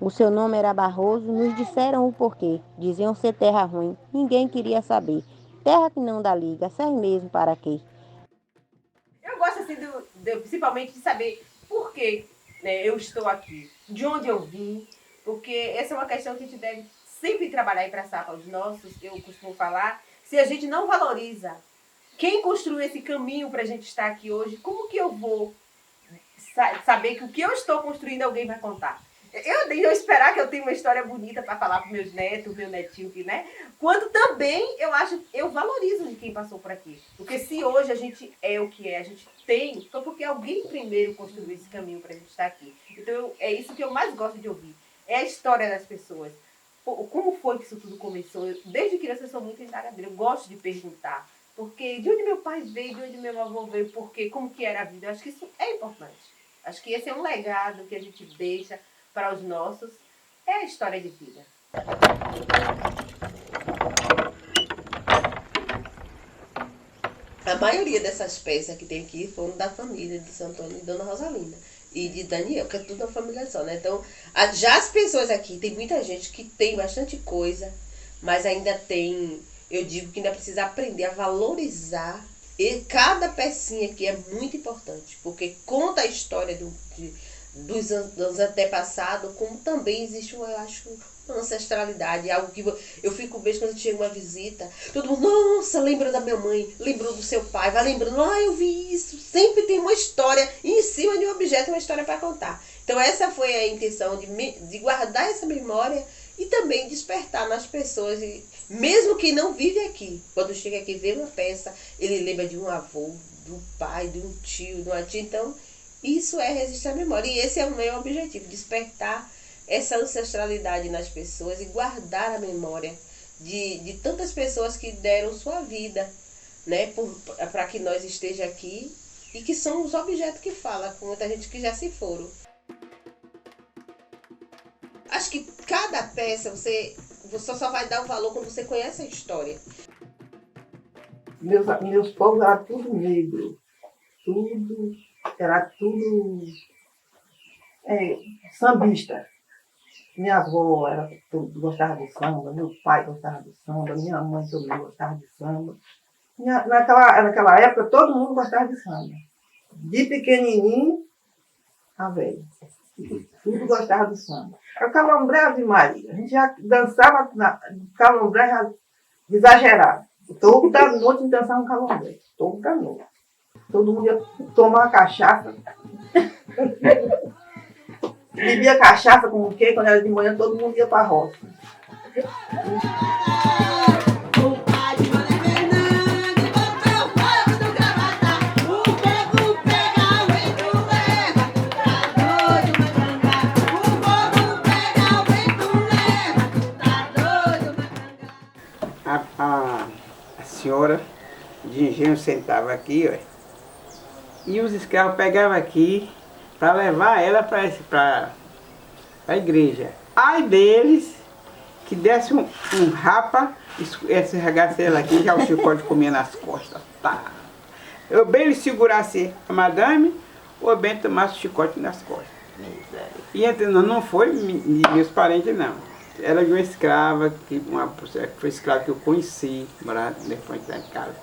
O seu nome era Barroso, nos disseram o porquê. Diziam ser terra ruim, ninguém queria saber. Terra que não dá liga, serve mesmo para quê? Eu gosto assim, principalmente de saber por que, né, eu estou aqui, de onde eu vim, porque essa é uma questão que a gente deve sempre trabalhar e passar para os nossos, eu costumo falar, se a gente não valoriza quem construiu esse caminho para a gente estar aqui hoje, como que eu vou saber que o que eu estou construindo alguém vai contar? Eu esperar que eu tenha uma história bonita para falar para meus netos, meu netinho, que, né? Quando também eu valorizo de quem passou por aqui. Porque se hoje a gente é o que é, a gente tem, foi porque alguém primeiro construiu esse caminho para a gente estar aqui. Então é isso que eu mais gosto de ouvir. É a história das pessoas. Como foi que isso tudo começou? Desde criança eu sou muito indagadeira, eu gosto de perguntar. Porque de onde meu pai veio, de onde meu avô veio, porque como que era a vida. Eu acho que isso é importante. Acho que esse é um legado que a gente deixa para os nossos. É a história de vida. A maioria dessas peças que tem aqui foram da família de Santo Antônio e Dona Rosalina. E de Daniel, que é tudo uma família só, né? Então, já as pessoas aqui, tem muita gente que tem bastante coisa, mas ainda tem, eu digo que ainda precisa aprender a valorizar. E cada pecinha aqui é muito importante, porque conta a história dos antepassados, como também existe, eu acho, uma ancestralidade, algo que eu fico mesmo quando chega uma visita, todo mundo, nossa, lembra da minha mãe, lembrou do seu pai, vai lembrando, eu vi isso, sempre tem uma história, e em cima de um objeto uma história para contar. Então essa foi a intenção de guardar essa memória e também despertar nas pessoas, mesmo que não vive aqui, quando chega aqui e vê uma peça, ele lembra de um avô, do pai, de um tio, de uma tia. Então isso é registrar a memória. E esse é o meu objetivo, despertar essa ancestralidade nas pessoas e guardar a memória de tantas pessoas que deram sua vida, né, para que nós esteja aqui, e que são os objetos que falam, com muita gente que já se foram. Acho que cada peça você só vai dar o valor quando você conhece a história. Meus povos eram tudo negro, tudo, era tudo sambista. Minha avó gostava de samba, meu pai gostava de samba, minha mãe também gostava de samba. Naquela época todo mundo gostava de samba. De pequenininho a velho. Tudo gostava de samba. O calombré Ave Maria. A gente já dançava calombré já exagerado. Toda noite dançava um calombré. Toda noite. Todo mundo ia tomar uma cachaça. Bebia cachaça com o quê? Quando era de manhã, todo mundo ia para a roça. A senhora de engenho sentava aqui, ó, e os escravos pegavam aqui para levar ela para a igreja. Ai deles que desse um rapa, escorregasse ela aqui, já o chicote comia nas costas. Tá. Eu bem ele segurasse a madame, ou bem tomasse o chicote nas costas. E não foi meus parentes, não. Era de uma escrava, foi escrava que eu conheci, morava depois de casa.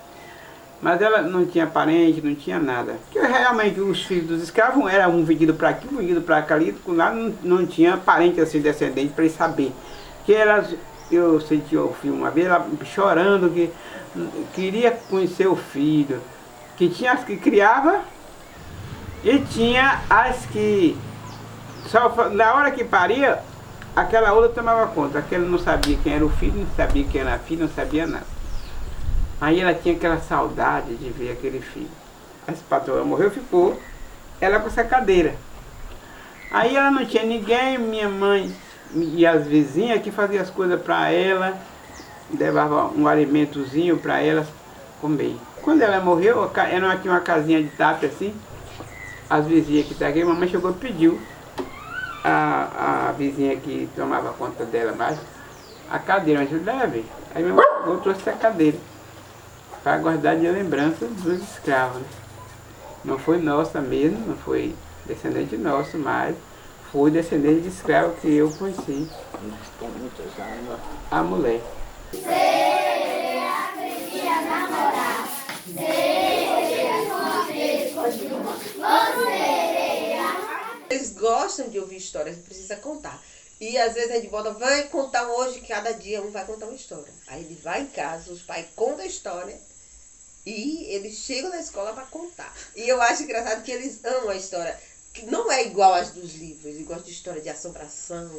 Mas ela não tinha parente, não tinha nada. Porque realmente os filhos dos escravos eram um vendido para aqui, um vendido para ali, lá não tinha parente assim, descendente para ele saber. Que eu senti o filho uma vez, ela chorando, que queria conhecer o filho. Que tinha as que criava e tinha as que, só na hora que paria, aquela outra tomava conta. Aquela não sabia quem era o filho, não sabia quem era a filha, não sabia nada. Aí ela tinha aquela saudade de ver aquele filho. Essa patroa morreu, ficou ela com essa cadeira. Aí ela não tinha ninguém, minha mãe e as vizinhas que faziam as coisas para ela, levavam um alimentozinho para ela comer. Quando ela morreu, era aqui uma casinha de tapa assim, as vizinhas que estavam aqui, a mamãe chegou e pediu a vizinha que tomava conta dela mais a cadeira, mas eu leve. Aí minha mãe trouxe a cadeira para guardar de lembrança dos escravos, né? Não foi nossa mesmo, não foi descendente nosso, mas Foi descendente de escravo que eu conheci. Com muitos anos. A mulher. Eles gostam de ouvir histórias, precisa contar. E às vezes a gente bota, vai contar hoje, cada dia um vai contar uma história. Aí ele vai em casa, os pais contam a história e eles chegam na escola para contar. E eu acho engraçado que eles amam a história, que não é igual às dos livros. Eles gostam de história de assombração,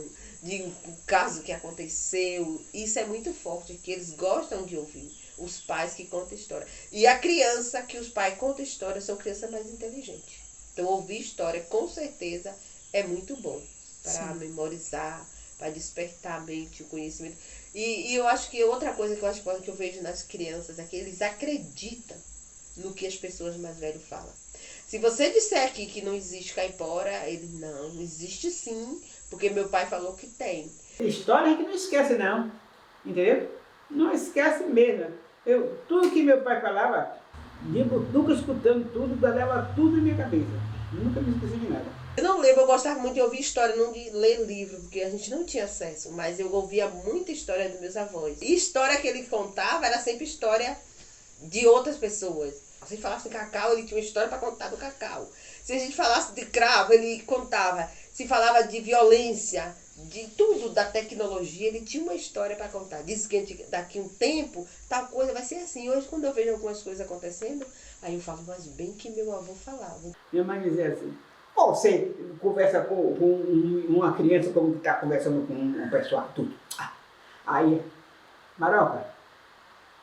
de um caso que aconteceu. Isso é muito forte, que eles gostam de ouvir os pais que contam história. E a criança que os pais contam história são crianças mais inteligentes. Então ouvir história com certeza é muito bom para memorizar, para despertar a mente, o conhecimento. E eu acho que outra coisa que eu acho que eu vejo nas crianças é que eles acreditam no que as pessoas mais velhas falam. Se você disser aqui que não existe caipora, ele não existe sim, porque meu pai falou que tem. História a gente não esquece não, entendeu? Não esquece mesmo. Tudo que meu pai falava, nunca escutando tudo, leva tudo em minha cabeça. Nunca me esqueci de nada. Eu não lembro, eu gostava muito de ouvir história, não de ler livro, porque a gente não tinha acesso, mas eu ouvia muita história dos meus avós. E história que ele contava era sempre história de outras pessoas. Se falasse de cacau, ele tinha uma história para contar do cacau. Se a gente falasse de cravo, ele contava. Se falava de violência, de tudo, da tecnologia, ele tinha uma história para contar. Disse que daqui a um tempo, tal coisa vai ser assim. Hoje, quando eu vejo algumas coisas acontecendo, aí eu falo, mas bem que meu avô falava. Minha mãe dizia assim, pô, você conversa com uma criança como está conversando com um pessoal, tudo. Aí, Maroca,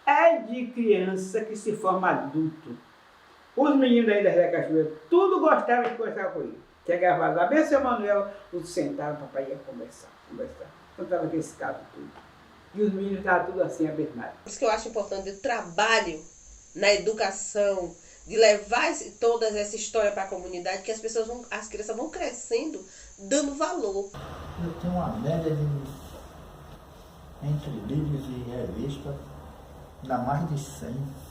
é de criança que se forma adulto. Os meninos aí da Rede da Cachoeira, tudo gostavam de conversar com ele. Chegava lá, bem seu Manuel, tudo sentado, o papai ia conversar. Contava aquele caso tudo. E os meninos estavam tudo assim, abismados. Por isso que eu acho importante o trabalho na educação, de levar toda essa história para a comunidade, que as crianças vão crescendo, dando valor. Eu tenho uma média entre livros e revistas, dá mais de 100.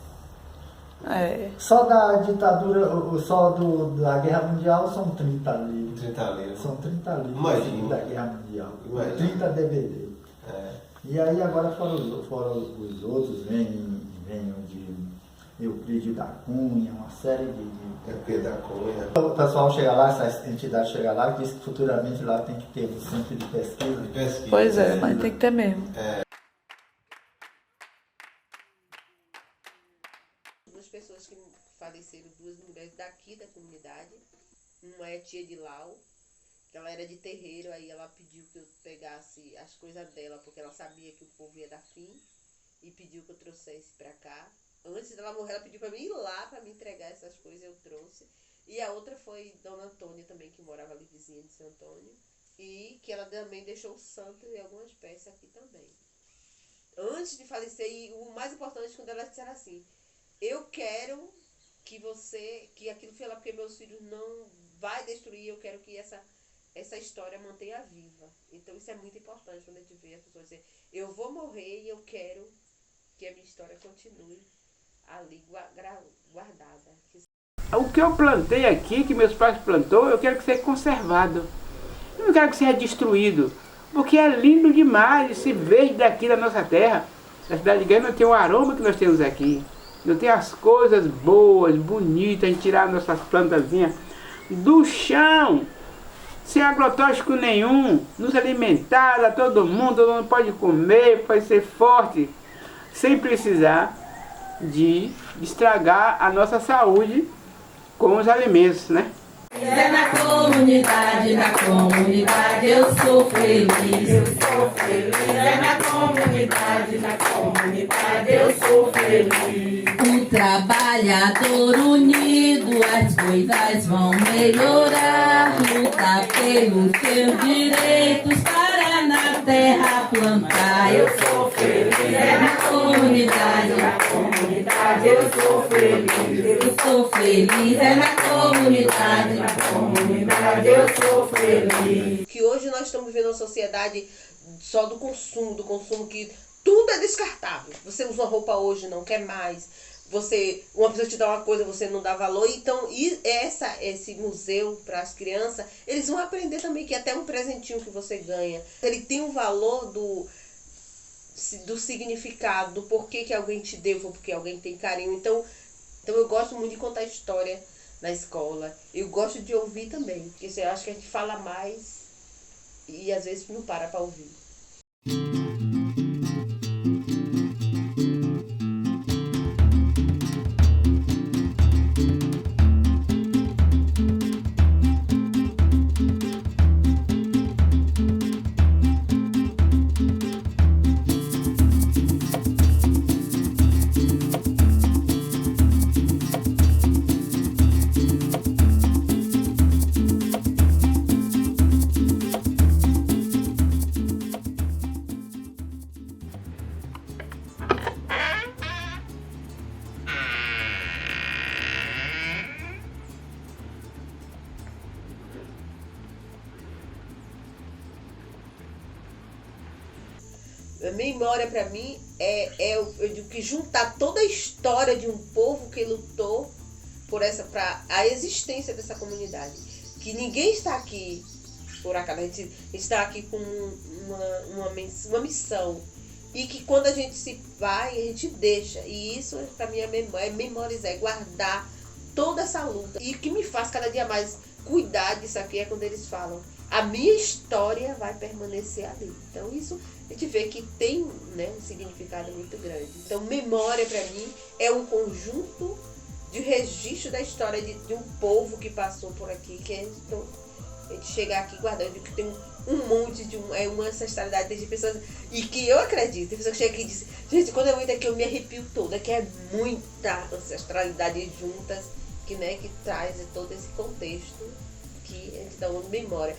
Só da ditadura, só da Guerra Mundial são 30 livros. 30 livros. São 30 livros. Imagina. Da Guerra Mundial. Imagina. 30 DVD. E aí agora foram os outros, vem de Euclides da Cunha, uma série de... Euclides da Cunha. O pessoal chega lá, essa entidade chega lá e diz que futuramente lá tem que ter um centro de pesquisa. Pois é, mas tem que ter mesmo. Duas pessoas que faleceram, duas mulheres daqui da comunidade. Uma é tia de Lau, que ela era de terreiro, aí ela pediu que eu pegasse as coisas dela, porque ela sabia que o povo ia dar fim, e pediu que eu trouxesse pra cá. Antes dela morrer, ela pediu pra mim ir lá pra me entregar essas coisas, eu trouxe. E a outra foi Dona Antônia também, que morava ali vizinha de São Antônio, e que ela também deixou o santo e algumas peças aqui também. Antes de falecer, e o mais importante, quando ela disseram assim, eu quero que aquilo foi lá, porque meus filhos não vai destruir, eu quero que essa história mantenha viva. Então isso é muito importante quando a gente vê as pessoas dizer, eu vou morrer e eu quero que a minha história continue ali guardada. O que eu plantei aqui, que meus pais plantou, eu quero que seja conservado. Eu não quero que seja destruído, porque é lindo demais esse verde daqui da nossa terra. A cidade de Guerra não tem o aroma que nós temos aqui. Não tem as coisas boas, bonitas, a gente tirar nossas plantazinhas do chão, sem agrotóxico nenhum, nos alimentar a todo mundo pode comer, pode ser forte, sem precisar de estragar a nossa saúde com os alimentos, né? É na comunidade eu sou feliz, É na comunidade eu sou feliz. O trabalhador unido, as coisas vão melhorar. Luta pelos seus direitos para na terra plantar. Eu sou feliz, é na comunidade eu sou feliz. Eu sou feliz, é na comunidade eu sou feliz. Que hoje nós estamos vivendo uma sociedade só do consumo que tudo é descartável. Você usa uma roupa hoje, não quer mais. uma pessoa te dá uma coisa, você não dá valor. Então, esse museu para as crianças, eles vão aprender também que até um presentinho que você ganha, ele tem um valor do significado, do porquê que alguém te deu, porque alguém tem carinho. Então eu gosto muito de contar história na escola. Eu gosto de ouvir também, porque eu acho que a gente fala mais e às vezes não para ouvir. A memória para mim eu digo que juntar toda a história de um povo que lutou para a existência dessa comunidade. Que ninguém está aqui por acaso, a gente está aqui com uma missão. E que quando a gente se vai, a gente deixa. E isso para mim é memorizar, é guardar toda essa luta. E o que me faz cada dia mais cuidar disso aqui é quando eles falam: a minha história vai permanecer ali. Então isso a gente vê que tem, né, um significado muito grande. Então memória para mim é um conjunto de registro da história de um povo que passou por aqui, que então, a gente chegar aqui guardando, que tem um monte de uma ancestralidade de pessoas, e que eu acredito, tem pessoa que chega aqui e diz: gente, quando eu entro aqui eu me arrepio toda, que é muita ancestralidade juntas, que traz todo esse contexto que a gente dá uma memória.